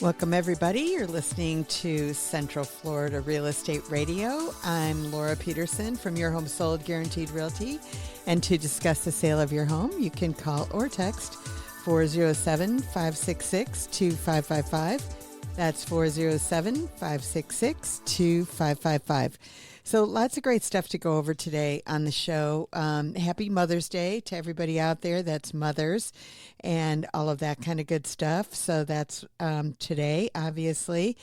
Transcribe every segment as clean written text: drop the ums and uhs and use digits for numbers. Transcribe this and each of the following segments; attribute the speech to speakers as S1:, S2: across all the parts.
S1: Welcome, everybody. You're listening to Central Florida Real Estate Radio. I'm Laura Peterson from Your Home Sold Guaranteed Realty. And to discuss the sale of your home, you can call or text 407-566-2555. That's 407-566-2555. So lots of great stuff to go over today on the show. Happy Mother's Day to everybody out there that's mothers and all of that kind of good stuff. So that's today, obviously.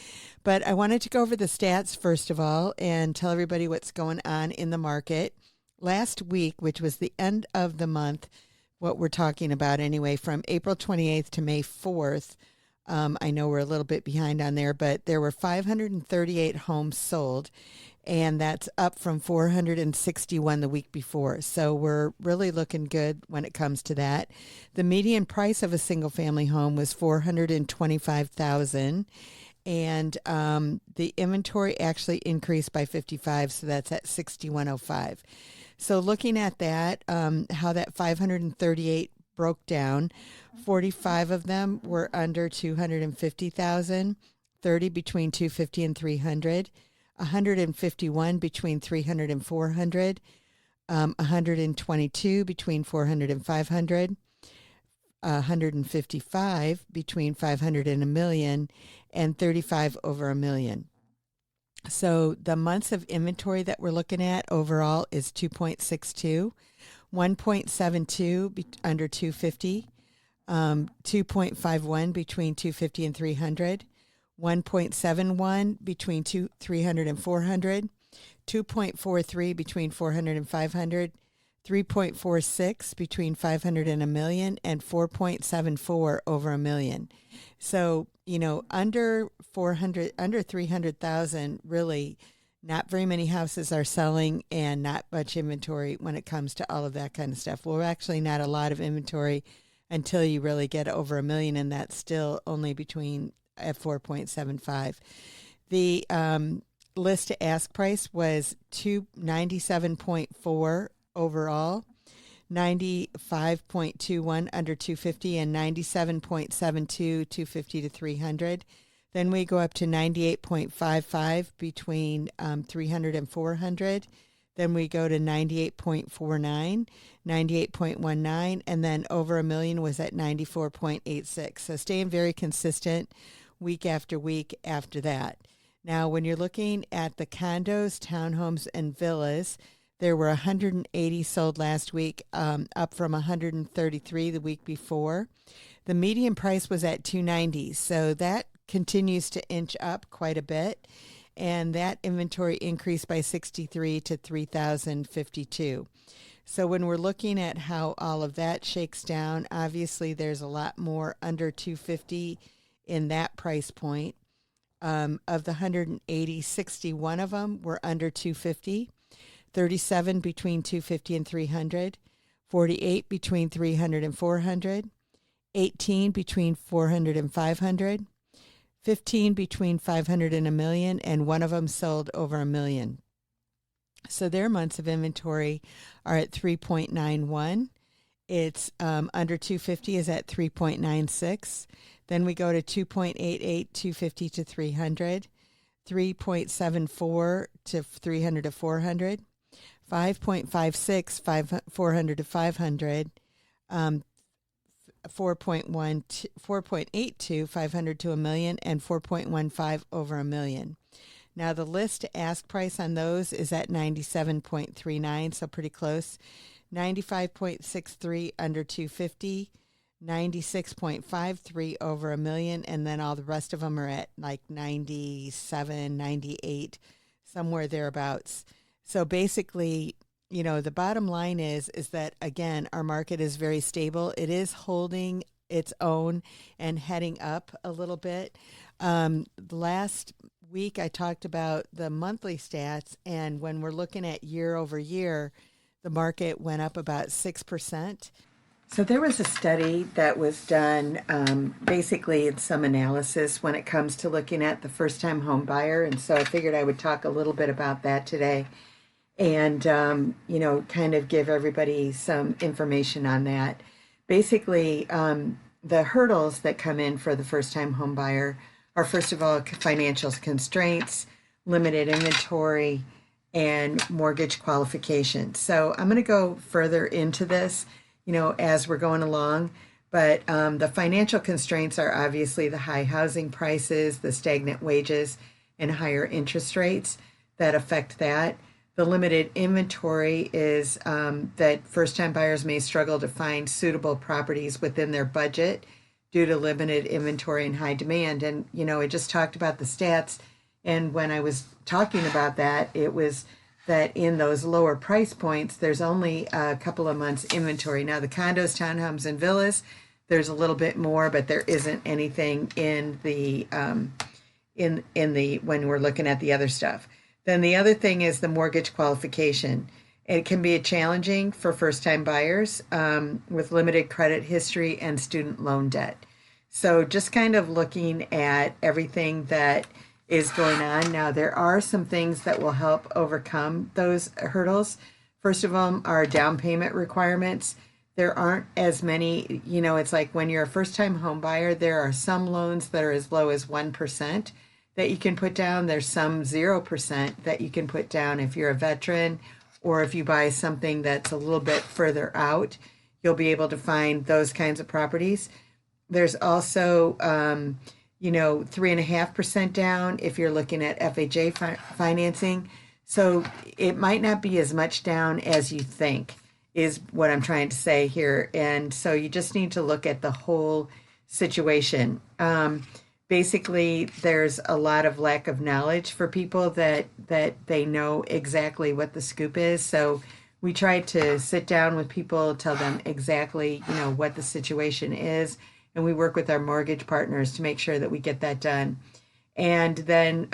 S1: But I wanted to go over the stats first of all and tell everybody what's going on in the market. Last week, which was the end of the month, what we're talking about anyway, from April 28th to May 4th, I know we're a little bit behind on there, but there were 538 homes sold, and that's up from 461 the week before. So we're really looking good when it comes to that. The median price of a single family home was $425,000, and the inventory actually increased by 55, so that's at 6105. So looking at that, how that 538 broke down, 45 of them were under 250,000, 30 between 250 and 300, 151 between 300 and 400, 122 between 400 and 500, 155 between 500 and a million, and 35 over a million. So the months of inventory that we're looking at overall is 2.62, 1.72 under 250, 2.51 between 250 and 300, 1.71 between 300 and 400, 2.43 between 400 and 500, 3.46 between 500 and a million, and 4.74 over a million. So, under 300,000, really not very many houses are selling and not much inventory when it comes to all of that kind of stuff. Well, actually not a lot of inventory until you really get over a million, and that's still only at 4.75. The list to ask price was 297.4 overall, 95.21 under 250, and 97.72 250 to 300. Then we go up to 98.55 between 300 and 400. Then we go to 98.49, 98.19, and then over a million was at 94.86. So staying very consistent week after week after that. Now, when you're looking at the condos, townhomes, and villas, there were 180 sold last week, up from 133 the week before. The median price was at 290, so that continues to inch up quite a bit, and that inventory increased by 63 to 3,052. So when we're looking at how all of that shakes down, obviously there's a lot more under 250 in that price point. Of the 180, 61 of them were under 250, 37 between 250 and 300, 48 between 300 and 400, 18 between 400 and 500, 15 between 500 and a million, and one of them sold over a million. So their months of inventory are at 3.91. It's under 250 is at 3.96. Then we go to 2.88, 250 to 300, 3.74 to 300 to 400, 5.56, 400 to 500, 4.82, 500 to a million, and 4.15 over a million. Now the list to ask price on those is at 97.39, so pretty close. 95.63 under 250, 96.53 over a million, and then all the rest of them are at like 97, 98, somewhere thereabouts. So basically, the bottom line is that, again, our market is very stable. It is holding its own and heading up a little bit. Last week, I talked about the monthly stats, and when we're looking at year over year, the market went up about 6%. So there was a study that was done basically in some analysis when it comes to looking at the first-time home buyer, and so I figured I would talk a little bit about that today and, kind of give everybody some information on that. Basically, the hurdles that come in for the first-time home buyer are, first of all, financial constraints, limited inventory, and mortgage qualifications. So I'm going to go further into this, as we're going along. But the financial constraints are obviously the high housing prices, the stagnant wages, and higher interest rates that affect that. The limited inventory is that first-time buyers may struggle to find suitable properties within their budget due to limited inventory and high demand. And, I just talked about the stats. And when I was talking about that, it was that in those lower price points, there's only a couple of months inventory. Now, the condos, townhomes, and villas, there's a little bit more, but there isn't anything in the when we're looking at the other stuff. Then the other thing is the mortgage qualification. It can be challenging for first-time buyers with limited credit history and student loan debt. So just kind of looking at everything that is going on. Now, there are some things that will help overcome those hurdles. First of all, are down payment requirements. There aren't as many, it's like when you're a first-time home buyer, there are some loans that are as low as 1% that you can put down. There's some 0% that you can put down if you're a veteran, or if you buy something that's a little bit further out, you'll be able to find those kinds of properties. There's also, 3.5% down if you're looking at FHA financing. So it might not be as much down as you think, is what I'm trying to say here. And so you just need to look at the whole situation. Basically, there's a lot of lack of knowledge for people that they know exactly what the scoop is. So we try to sit down with people, tell them exactly, what the situation is. And we work with our mortgage partners to make sure that we get that done. And then,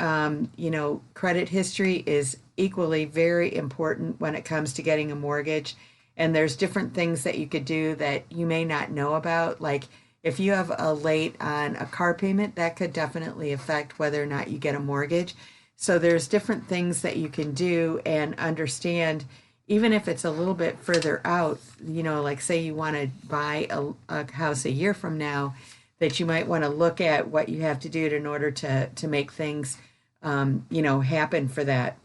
S1: credit history is equally very important when it comes to getting a mortgage. And there's different things that you could do that you may not know about. Like if you have a late on a car payment, that could definitely affect whether or not you get a mortgage. So there's different things that you can do and understand, even if it's a little bit further out, like say you want to buy a house a year from now, that you might want to look at what you have to do in order to make things, happen for that.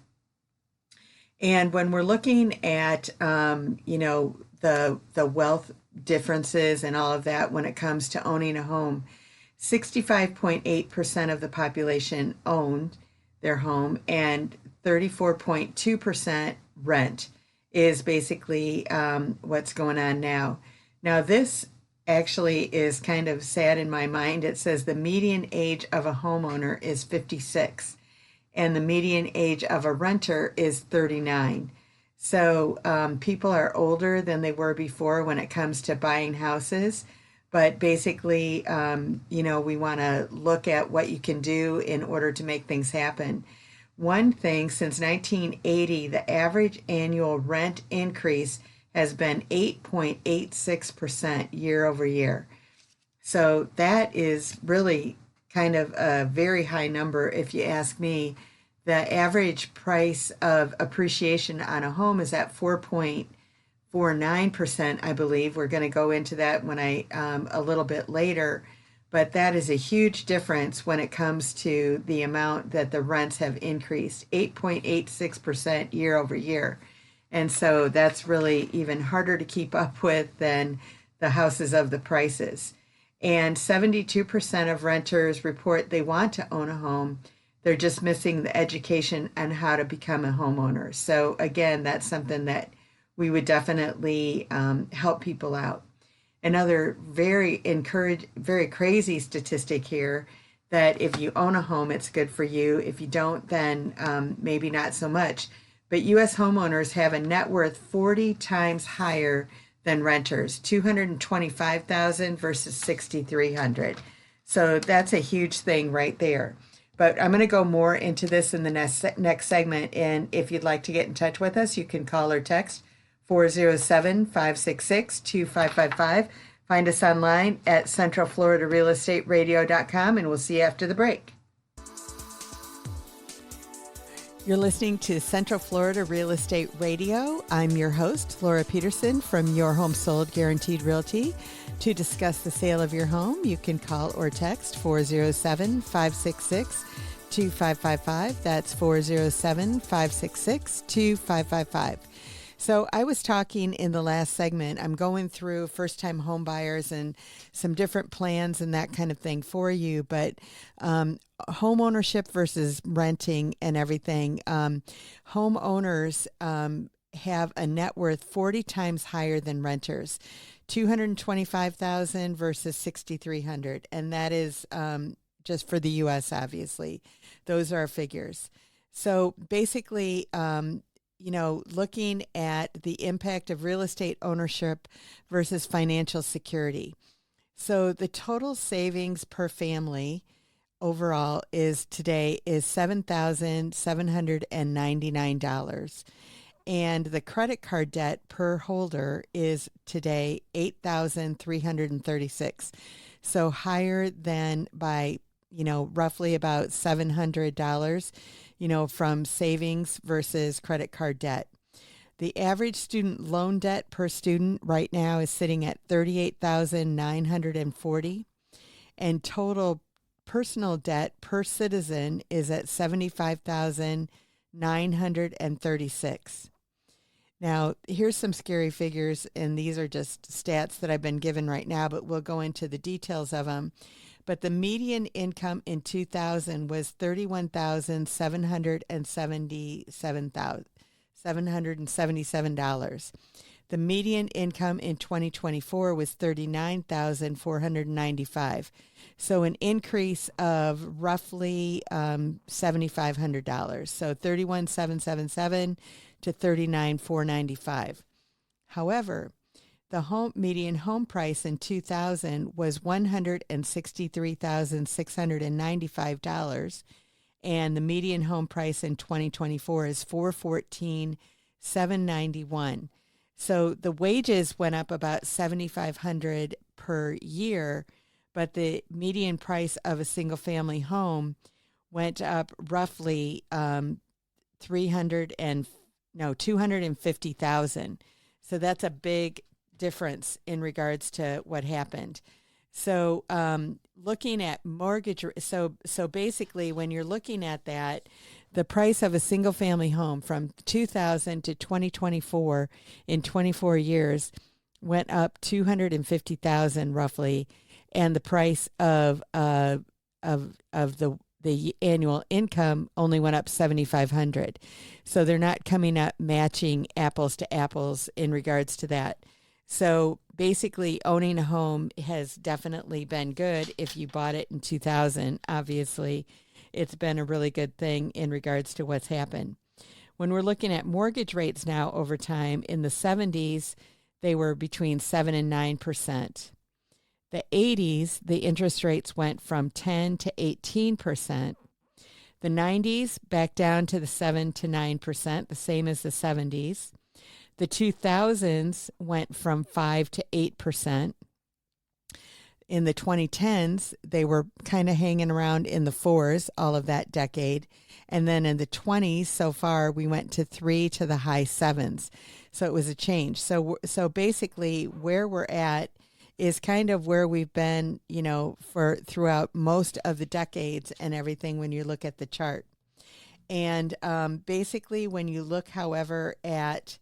S1: And when we're looking at, the wealth differences and all of that when it comes to owning a home, 65.8% of the population owned their home and 34.2% rent is basically what's going on now. Now, this actually is kind of sad in my mind. It says the median age of a homeowner is 56 and the median age of a renter is 39. So people are older than they were before when it comes to buying houses. But basically, we want to look at what you can do in order to make things happen. One thing, since 1980, the average annual rent increase has been 8.86% year over year. So that is really kind of a very high number if you ask me. The average price of appreciation on a home is at 4.49%, I believe. We're going to go into that when a little bit later. But that is a huge difference when it comes to the amount that the rents have increased, 8.86% year over year. And so that's really even harder to keep up with than the houses of the prices. And 72% of renters report they want to own a home. They're just missing the education on how to become a homeowner. So again, that's something that we would definitely help people out. Another very crazy statistic here, that if you own a home, it's good for you. If you don't, then maybe not so much. But U.S. homeowners have a net worth 40 times higher than renters, $225,000 versus $6,300. So that's a huge thing right there. But I'm going to go more into this in the next segment. And if you'd like to get in touch with us, you can call or text 407-566-2555. Find us online at centralfloridarealestateradio.com, and we'll see you after the break. You're listening to Central Florida Real Estate Radio. I'm your host, Laura Peterson from Your Home Sold Guaranteed Realty. To discuss the sale of your home, you can call or text 407-566-2555. That's 407-566-2555. So I was talking in the last segment, I'm going through first-time home buyers and some different plans and that kind of thing for you, but home ownership versus renting and everything. Homeowners have a net worth 40 times higher than renters, $225,000 versus $6,300, and that is just for the U.S. Obviously, those are our figures. So basically, looking at the impact of real estate ownership versus financial security. So the total savings per family overall is $7,799. And the credit card debt per holder is today $8,336. So higher than by, roughly about $700, from savings versus credit card debt. The average student loan debt per student right now is sitting at $38,940, and total personal debt per citizen is at $75,936. Now, here's some scary figures, and these are just stats that I've been given right now, but we'll go into the details of them. But the median income in 2000 was $31,777. The median income in 2024 was $39,495. So an increase of roughly $7,500. So $31,777 to $39,495. However, the median home price in 2000 was $163,695, and the median home price in 2024 is $414,791. So the wages went up about $7,500 per year, but the median price of a single-family home went up roughly $250,000. So that's a big difference in regards to what happened. So looking at mortgage, so basically when you're looking at that, the price of a single family home from 2000 to 2024 in 24 years went up $250,000 roughly, and the price of the annual income only went up $7,500. So they're not coming up matching apples to apples in regards to that. So basically, owning a home has definitely been good if you bought it in 2000. Obviously, it's been a really good thing in regards to what's happened. When we're looking at mortgage rates now over time, in the 70s, they were between 7 and 9%. The 80s, the interest rates went from 10 to 18%. The 90s, back down to the 7 to 9%, the same as the 70s. The 2000s went from 5 to 8%. In the 2010s, they were kind of hanging around in the 4s all of that decade. And then in the 20s, so far, we went to 3 to the high 7s. So it was a change. So basically, where we're at is kind of where we've been, for throughout most of the decades and everything when you look at the chart. And basically, when you look, however, at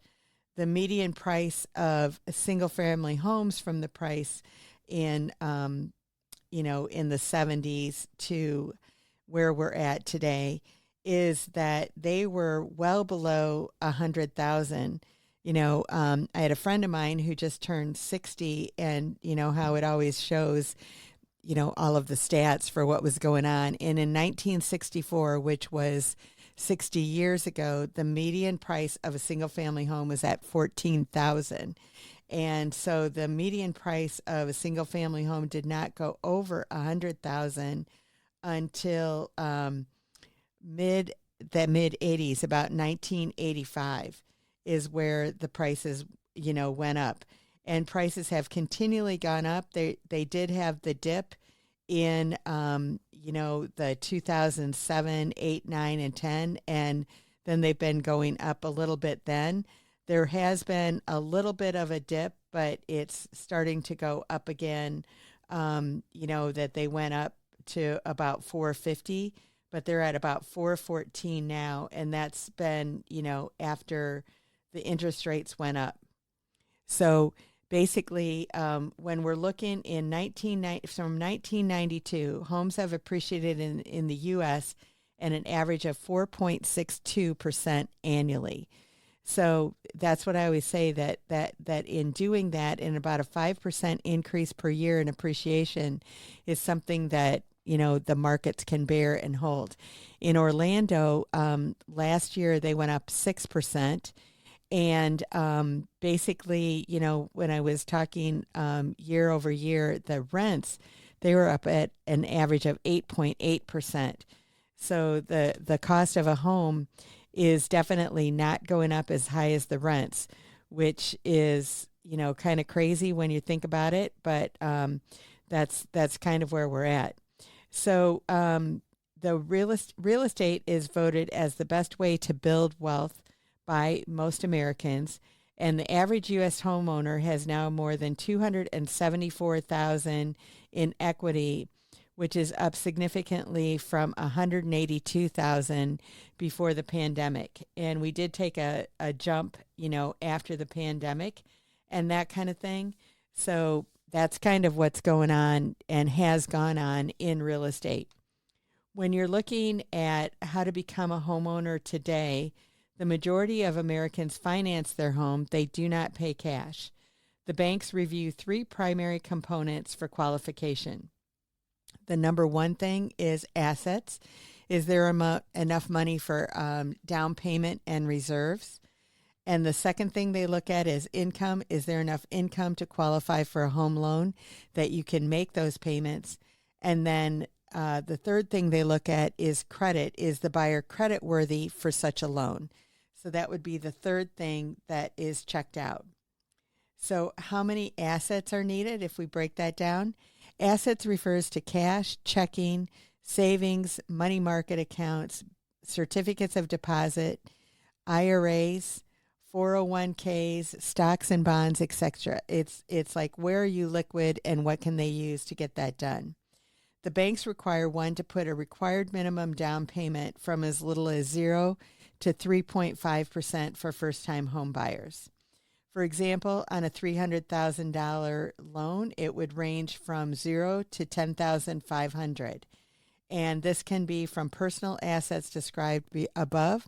S1: the median price of single-family homes from the price in, in the 70s to where we're at today, is that they were well below 100,000. I had a friend of mine who just turned 60, and how it always shows, all of the stats for what was going on. And in 1964, which was 60 years ago, the median price of a single family home was at $14,000. And so the median price of a single family home did not go over $100,000 until mid 80s, about 1985 is where the prices, went up. And prices have continually gone up. They did have the dip in, the 2007, 8, 9, and 10, and then they've been going up a little bit then. There has been a little bit of a dip, but it's starting to go up again. That they went up to about 450, but they're at about 414 now. And that's been, after the interest rates went up. So basically, when we're looking from 1992, homes have appreciated in the U.S. at an average of 4.62% annually. So that's what I always say, that in doing that, in about a 5% increase per year in appreciation is something that, the markets can bear and hold. In Orlando, last year they went up 6%. And basically, when I was talking year over year, the rents, they were up at an average of 8.8%. So the cost of a home is definitely not going up as high as the rents, which is, kind of crazy when you think about it. But that's kind of where we're at. So the real estate is voted as the best way to build wealth by most Americans, and the average U.S. homeowner has now more than $274,000 in equity, which is up significantly from $182,000 before the pandemic. And we did take a jump, after the pandemic and that kind of thing. So that's kind of what's going on and has gone on in real estate. When you're looking at how to become a homeowner today, the majority of Americans finance their home. They do not pay cash. The banks review 3 primary components for qualification. The number one thing is assets. Is there enough money for down payment and reserves? And the second thing they look at is income. Is there enough income to qualify for a home loan that you can make those payments? And then the third thing they look at is credit. Is the buyer credit worthy for such a loan? So that would be the third thing that is checked out. So how many assets are needed if we break that down? Assets refers to cash, checking, savings, money market accounts, certificates of deposit, IRAs, 401ks, stocks and bonds, etc. It's like, where are you liquid and what can they use to get that done? The banks require one to put a required minimum down payment from as little as 0 to 3.5% for first-time home buyers. For example, on a $300,000 loan, it would range from 0 to $10,500. And this can be from personal assets described above,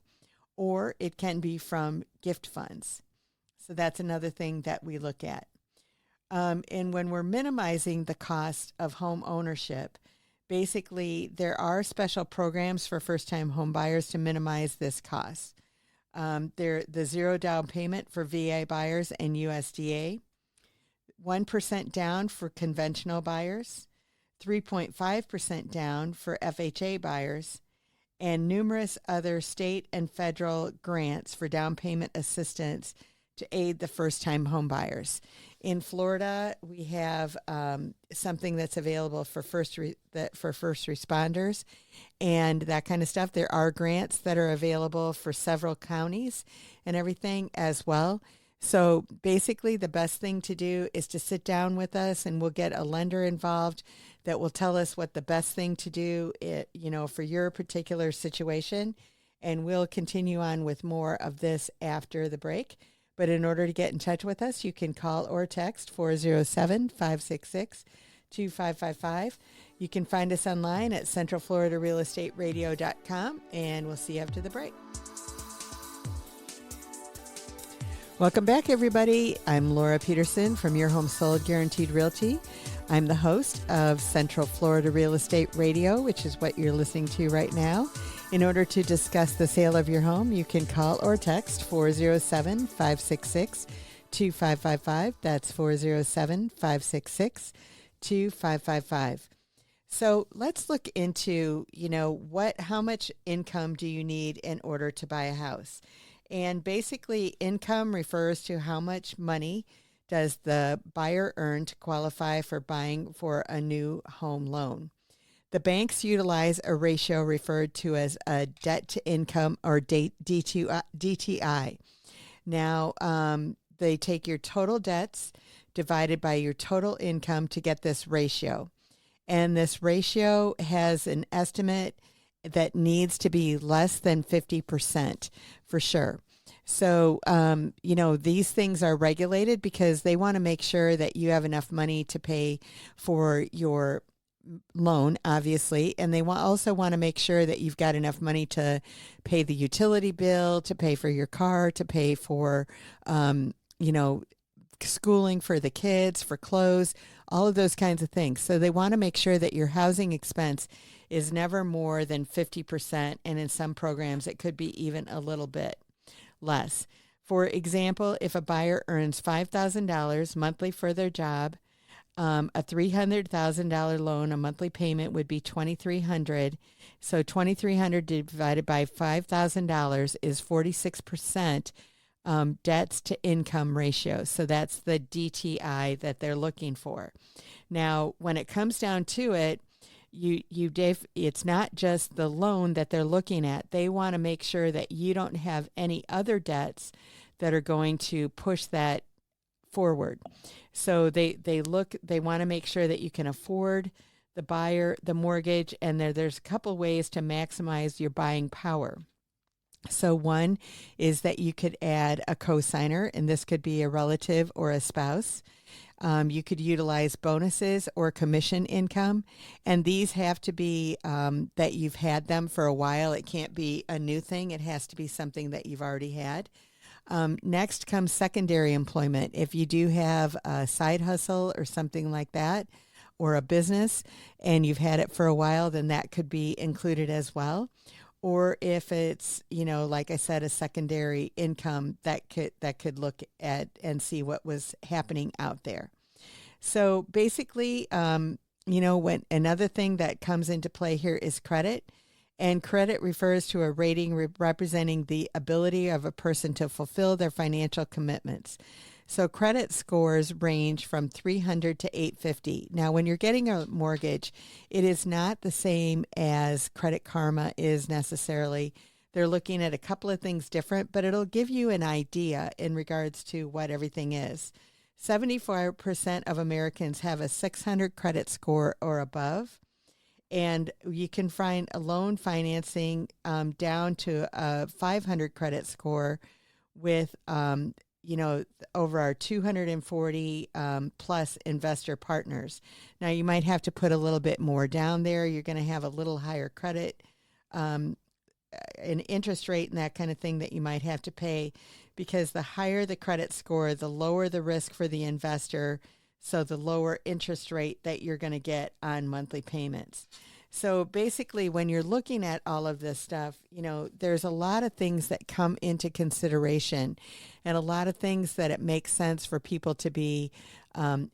S1: or it can be from gift funds. So that's another thing that we look at. And when we're minimizing the cost of home ownership, basically there are special programs for first-time home buyers to minimize this cost. The 0 down payment for VA buyers and USDA, 1% down for conventional buyers, 3.5% down for FHA buyers, and numerous other state and federal grants for down payment assistance to aid the first-time home buyers. In Florida, we have something that's available for first responders and that kind of stuff. There are grants that are available for several counties and everything as well. So basically, the best thing to do is to sit down with us, and we'll get a lender involved that will tell us what the best thing to do, for your particular situation. And we'll continue on with more of this after the break. But in order to get in touch with us, you can call or text 407-566-2555. You can find us online at centralfloridarealestateradio.com, and we'll see you after the break. Welcome back, everybody. I'm Laura Peterson from Your Home Sold Guaranteed Realty. I'm the host of Central Florida Real Estate Radio, which is what you're listening to right now. In order to discuss the sale of your home, you can call or text 407-566-2555. That's 407-566-2555. So let's look into, how much income do you need in order to buy a house? And basically, income refers to how much money does the buyer earn to qualify for buying for a new home loan. The banks utilize a ratio referred to as a debt to income or DTI. Now, they take your total debts divided by your total income to get this ratio. And this ratio has an estimate that needs to be less than 50% for sure. So, these things are regulated because they want to make sure that you have enough money to pay for your loan, obviously, and they also want to make sure that you've got enough money to pay the utility bill, to pay for your car, to pay for, schooling for the kids, for clothes, all of those kinds of things. So they want to make sure that your housing expense is never more than 50%, and in some programs it could be even a little bit less. For example, if a buyer earns $5,000 monthly for their job, a $300,000 loan, a monthly payment would be $2,300. So $2,300 divided by $5,000 is 46% debts to income ratio. So that's the DTI that they're looking for. Now, when it comes down to it, it's not just the loan that they're looking at. They want to make sure that you don't have any other debts that are going to push that forward. So they want to make sure that you can afford the mortgage, and there's a couple ways to maximize your buying power. So one is that you could add a cosigner, and this could be a relative or a spouse. You could utilize bonuses or commission income, and these have to be that you've had them for a while. It can't be a new thing. It has to be something that you've already had. Next comes secondary employment. If you do have a side hustle or something like that, or a business, and you've had it for a while, then that could be included as well. Or if it's, like I said, a secondary income, that could look at and see what was happening out there. So basically, when another thing that comes into play here is credit. And credit refers to a rating representing the ability of a person to fulfill their financial commitments. So credit scores range from 300 to 850. Now, when you're getting a mortgage, it is not the same as Credit Karma is necessarily. They're looking at a couple of things different, but it'll give you an idea in regards to what everything is. 74% of Americans have a 600 credit score or above. And you can find a loan financing down to a 500 credit score with, over our 240 plus investor partners. Now, you might have to put a little bit more down there. You're going to have a little higher credit, an interest rate and that kind of thing that you might have to pay, because the higher the credit score, the lower the risk for the investor. So the lower interest rate that you're going to get on monthly payments. So basically, when you're looking at all of this stuff, there's a lot of things that come into consideration, and a lot of things that it makes sense for people to be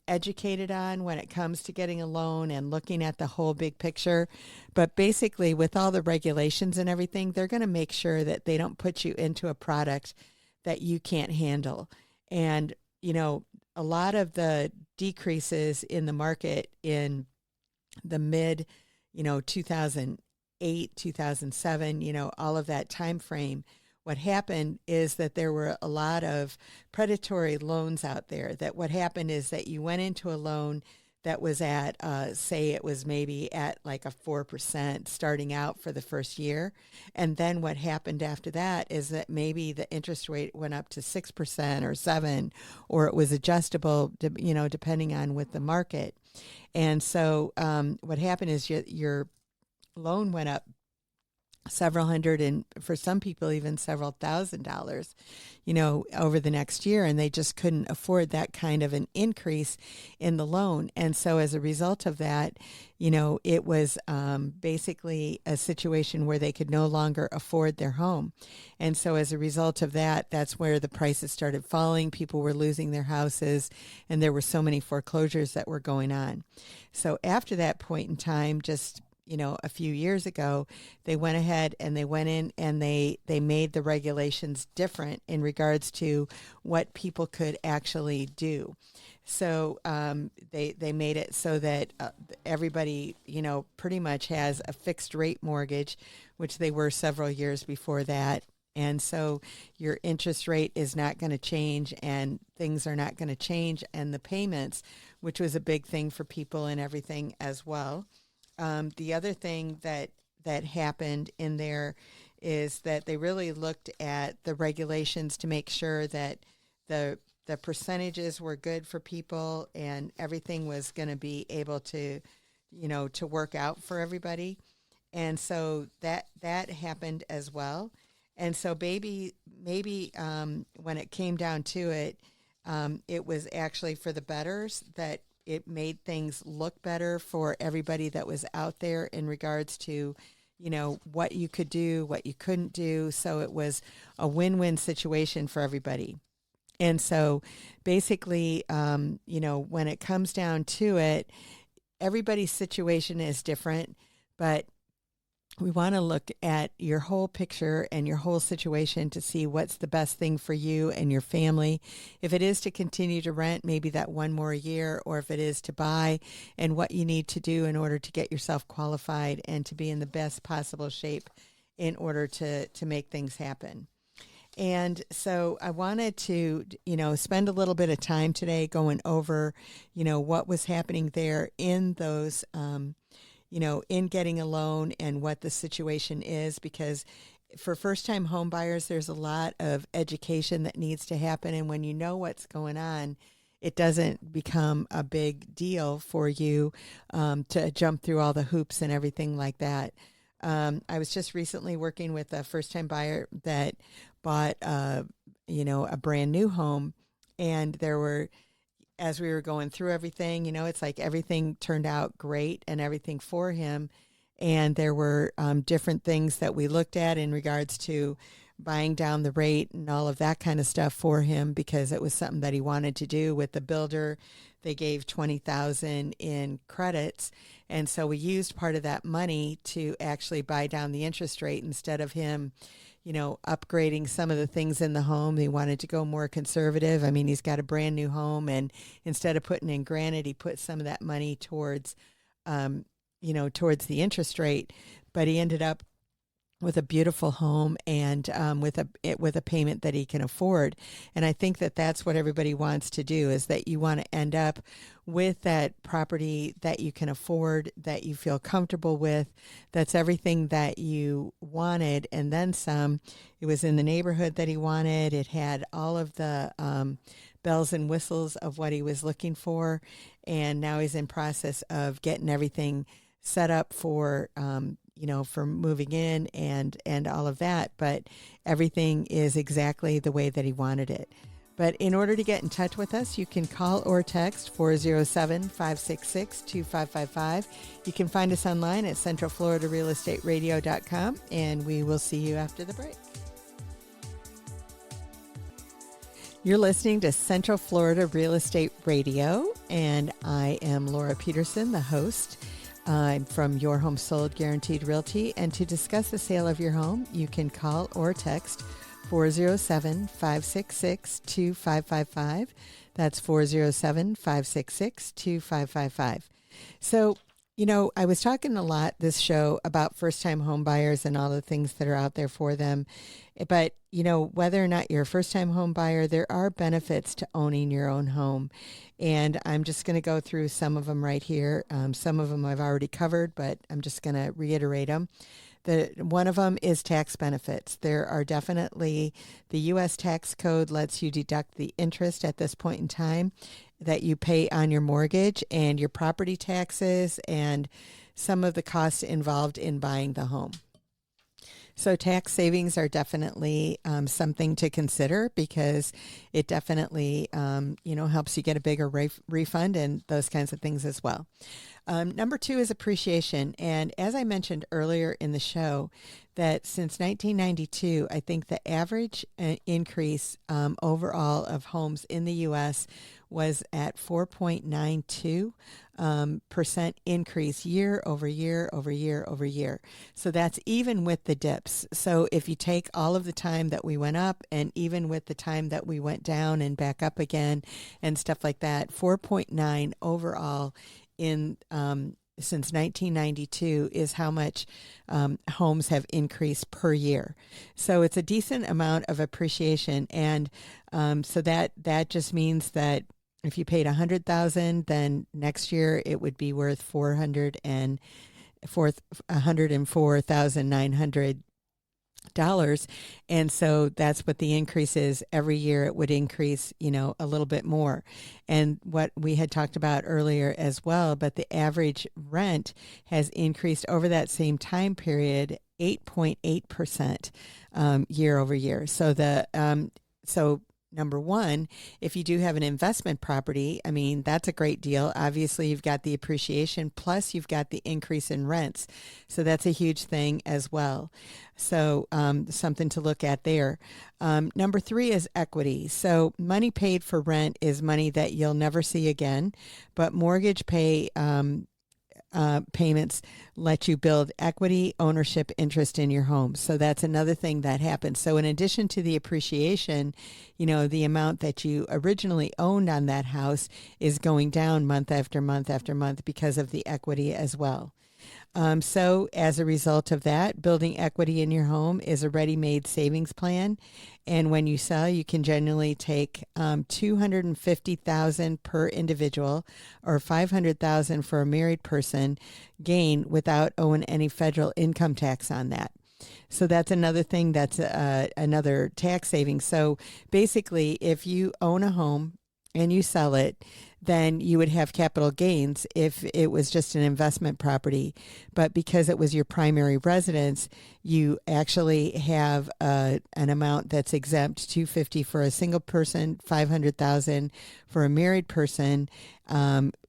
S1: educated on when it comes to getting a loan and looking at the whole big picture. But basically, with all the regulations and everything, they're going to make sure that they don't put you into a product that you can't handle. And, a lot of the decreases in the market in the mid, 2008, 2007, all of that time frame, what happened is that there were a lot of predatory loans out there. That what happened is that you went into a loan that was at, say it was maybe at like a 4% starting out for the first year. And then what happened after that is that maybe the interest rate went up to 6% or 7%, or it was adjustable, depending on with the market. And so what happened is your loan went up several hundred, and for some people even several $1,000s, over the next year, and they just couldn't afford that kind of an increase in the loan. And so as a result of that, it was basically a situation where they could no longer afford their home. And so as a result of that, that's where the prices started falling. People were losing their houses, and there were so many foreclosures that were going on. So after that point in time, just a few years ago, they went ahead and they went in and they made the regulations different in regards to what people could actually do. So they made it so that everybody, pretty much has a fixed rate mortgage, which they were several years before that. And so your interest rate is not going to change, and things are not going to change, and the payments, which was a big thing for people and everything as well. The other thing that happened in there is that they really looked at the regulations to make sure that the percentages were good for people and everything was going to be able to, to work out for everybody. And so that happened as well. And so maybe when it came down to it, it was actually for the betters, that it made things look better for everybody that was out there in regards to, what you could do, what you couldn't do. So it was a win-win situation for everybody. And so basically, when it comes down to it, everybody's situation is different, but we want to look at your whole picture and your whole situation to see what's the best thing for you and your family. If it is to continue to rent, maybe that one more year, or if it is to buy, and what you need to do in order to get yourself qualified and to be in the best possible shape in order to make things happen. And so I wanted to, spend a little bit of time today going over, what was happening there in those, in getting a loan and what the situation is, because for first-time home buyers, there's a lot of education that needs to happen. And when you know what's going on, it doesn't become a big deal for you to jump through all the hoops and everything like that. I was just recently working with a first-time buyer that bought, a brand new home, and there were, as we were going through everything, it's like everything turned out great and everything for him. And there were different things that we looked at in regards to buying down the rate and all of that kind of stuff for him, because it was something that he wanted to do with the builder. They gave $20,000 in credits. And so we used part of that money to actually buy down the interest rate instead of him, upgrading some of the things in the home. He wanted to go more conservative. I mean, he's got a brand new home, and instead of putting in granite, he put some of that money towards, towards the interest rate. But he ended up with a beautiful home and with a payment that he can afford. And I think that that's what everybody wants to do, is that you want to end up with that property that you can afford, that you feel comfortable with, that's everything that you wanted, and then some. It was in the neighborhood that he wanted. It had all of the bells and whistles of what he was looking for, and now he's in process of getting everything set up for for moving in and all of that, but everything is exactly the way that he wanted it. But in order to get in touch with us, you can call or text 407-566-2555. You can find us online at centralfloridarealestateradio.com, and we will see you after the break. You're listening to Central Florida Real Estate Radio, and I am Laura Peterson, the host. I'm from Your Home Sold Guaranteed Realty, and to discuss the sale of your home, you can call or text 407-566-2555. That's 407-566-2555. So, I was talking a lot this show about first-time home buyers and all the things that are out there for them. But, whether or not you're a first-time home buyer, there are benefits to owning your own home. And I'm just going to go through some of them right here. Some of them I've already covered, but I'm just going to reiterate them. One of them is tax benefits. There are definitely, the U.S. tax code lets you deduct the interest at this point in time that you pay on your mortgage and your property taxes and some of the costs involved in buying the home. So tax savings are definitely something to consider, because it definitely, helps you get a bigger refund and those kinds of things as well. Number two is appreciation. And as I mentioned earlier in the show, that since 1992, I think the average increase overall of homes in the U.S. was at 4.92 percent increase year over year over year over year. So that's even with the dips. So if you take all of the time that we went up and even with the time that we went down and back up again and stuff like that, 4.9 overall in since 1992 is how much homes have increased per year. So it's a decent amount of appreciation, and so that just means that if you paid $100,000, then next year it would be worth $104,900. And so that's what the increase is. Every year it would increase, a little bit more. And what we had talked about earlier as well, but the average rent has increased over that same time period 8.8% year over year. So number one, if you do have an investment property, I mean, that's a great deal. Obviously, you've got the appreciation, plus you've got the increase in rents. So that's a huge thing as well. So something to look at there. Number three is equity. So money paid for rent is money that you'll never see again, but mortgage payments let you build equity, ownership, interest in your home. So that's another thing that happens. So in addition to the appreciation, the amount that you originally owned on that house is going down month after month after month because of the equity as well. So as a result of that, building equity in your home is a ready-made savings plan. And when you sell, you can generally take $250,000 per individual or $500,000 for a married person gain without owing any federal income tax on that. So that's another thing that's another tax saving. So basically, if you own a home and you sell it, then you would have capital gains if it was just an investment property. But because it was your primary residence, you actually have an amount that's exempt, $250,000 for a single person, $500,000 for a married person,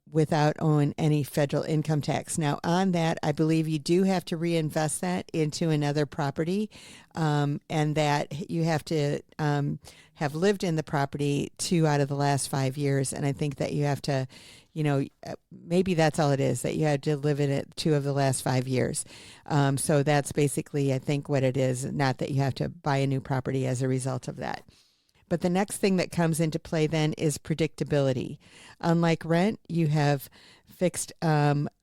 S1: without owing any federal income tax. Now, on that, I believe you do have to reinvest that into another property, and that you have to have lived in the property 2 out of the last 5 years. And I think that you have to, maybe that's all it is, that you had to live in it 2 of the last 5 years. So that's basically, I think, what it is, not that you have to buy a new property as a result of that. But the next thing that comes into play then is predictability. Unlike rent, you have fixed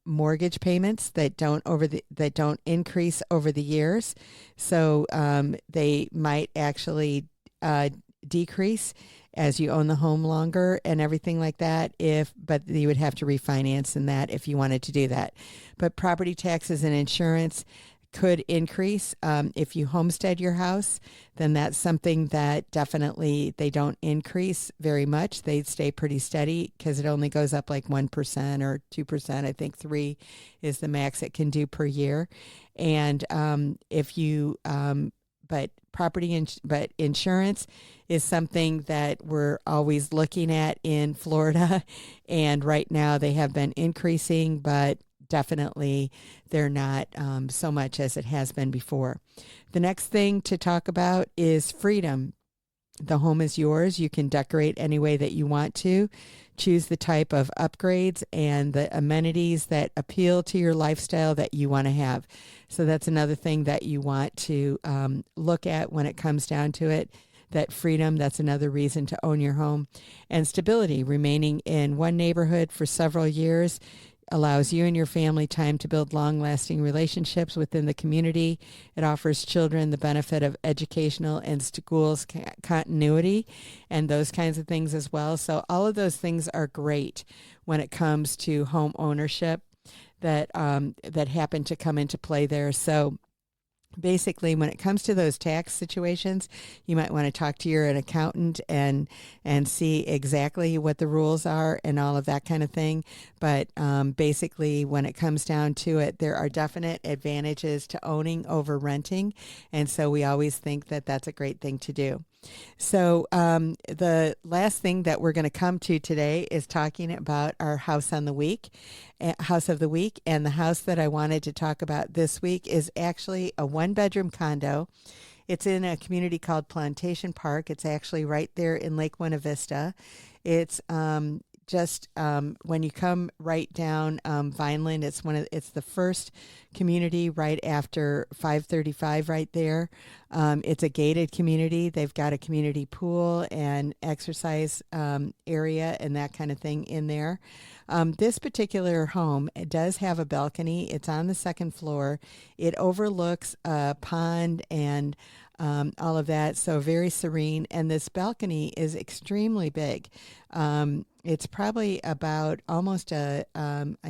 S1: mortgage payments that don't increase over the years. So they might actually decrease as you own the home longer and everything like that, but you would have to refinance in that if you wanted to do that. But property taxes and insurance could increase. If you homestead your house, then that's something that definitely they don't increase very much. They stay pretty steady because it only goes up like 1% or 2%. I think 3 is the max it can do per year. And but insurance is something that we're always looking at in Florida. And right now they have been increasing, but definitely they're not so much as it has been before. The next thing to talk about is freedom. The home is yours. You can decorate any way that you want to. Choose the type of upgrades and the amenities that appeal to your lifestyle that you want to have. So that's another thing that you want to look at when it comes down to it. That freedom, that's another reason to own your home. And stability, remaining in one neighborhood for several years allows you and your family time to build long-lasting relationships within the community. It offers children the benefit of educational and schools continuity and those kinds of things as well. So all of those things are great when it comes to home ownership that happen to come into play there. So basically, when it comes to those tax situations, you might want to talk to your accountant and see exactly what the rules are and all of that kind of thing. But basically, when it comes down to it, there are definite advantages to owning over renting. And so we always think that that's a great thing to do. So the last thing that we're going to come to today is talking about our house of the week, and the house that I wanted to talk about this week is actually a one-bedroom condo. It's in a community called Plantation Park. It's actually right there in Lake Buena Vista. It's just when you come right down Vineland, it's the first community right after 535 right there. It's a gated community. They've got a community pool and exercise area and that kind of thing in there. This particular home, it does have a balcony. It's on the second floor. It overlooks a pond and all of that, so very serene. And this balcony is extremely big. It's probably about almost I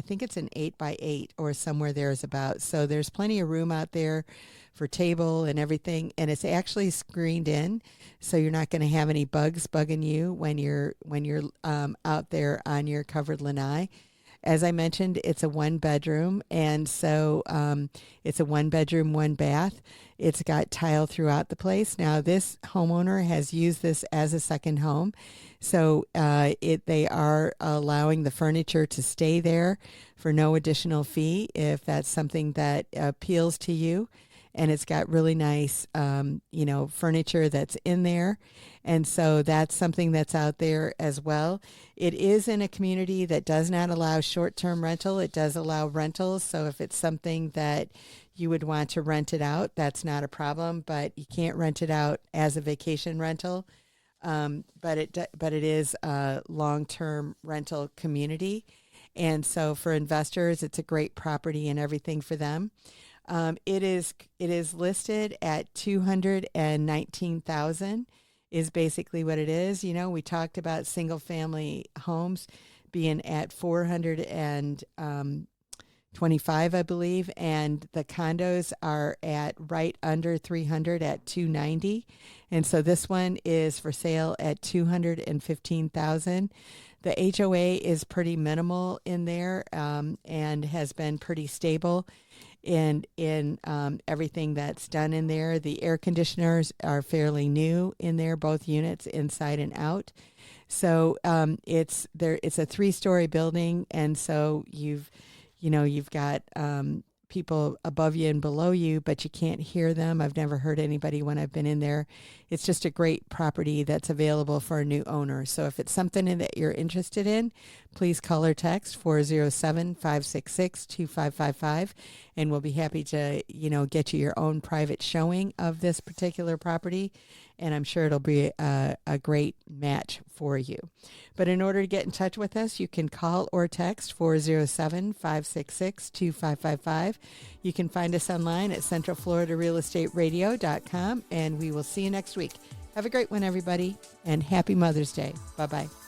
S1: think it's an 8 by 8 or somewhere there's about. So there's plenty of room out there for table and everything. And it's actually screened in, so you're not going to have any bugs bugging you when you're out there on your covered lanai. As I mentioned, it's a one bedroom, and so it's a 1 bedroom, 1 bath. It's got tile throughout the place. Now, this homeowner has used this as a second home, so they are allowing the furniture to stay there for no additional fee if that's something that appeals to you. And it's got really nice, furniture that's in there. And so that's something that's out there as well. It is in a community that does not allow short-term rental. It does allow rentals. So if it's something that you would want to rent it out, that's not a problem. But you can't rent it out as a vacation rental. But it is a long-term rental community. And so for investors, it's a great property and everything for them. It is listed at $219,000 is basically what it is. You know, we talked about single family homes being at 425, I believe, and the condos are at right under 300 at 290. And so this one is for sale at 215,000. The HOA is pretty minimal in there and has been pretty stable in everything that's done in there. The air conditioners are fairly new in there, both units inside and out. So it's a 3-story building, and so you've got people above you and below you, but you can't hear them. I've never heard anybody when I've been in there. It's just a great property that's available for a new owner. So if it's something that you're interested in, please call or text 407-566-2555, and we'll be happy to, get you your own private showing of this particular property. And I'm sure it'll be a great match for you. But in order to get in touch with us, you can call or text 407-566-2555. You can find us online at centralfloridarealestateradio.com, and we will see you next week. Have a great one, everybody, and happy Mother's Day. Bye-bye.